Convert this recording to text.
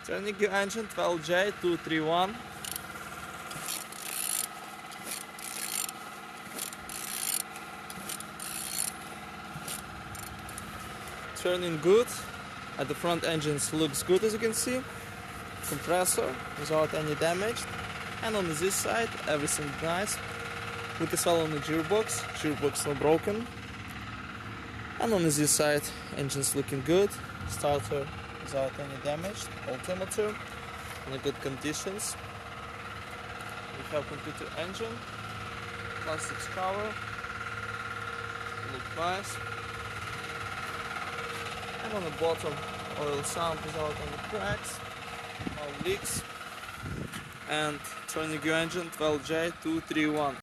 Turning your engine 12J231. Turning good. At the front engines looks good, as you can see. Compressor without any damage. And on this side everything nice. Look as well on the gearbox not broken. And on this side engine's looking good. Starter without any damage. Altimeter in good conditions. We have computer engine, plastics cover, look nice. And on the bottom, oil sump without any cracks, no leaks. And turning your engine 12J231.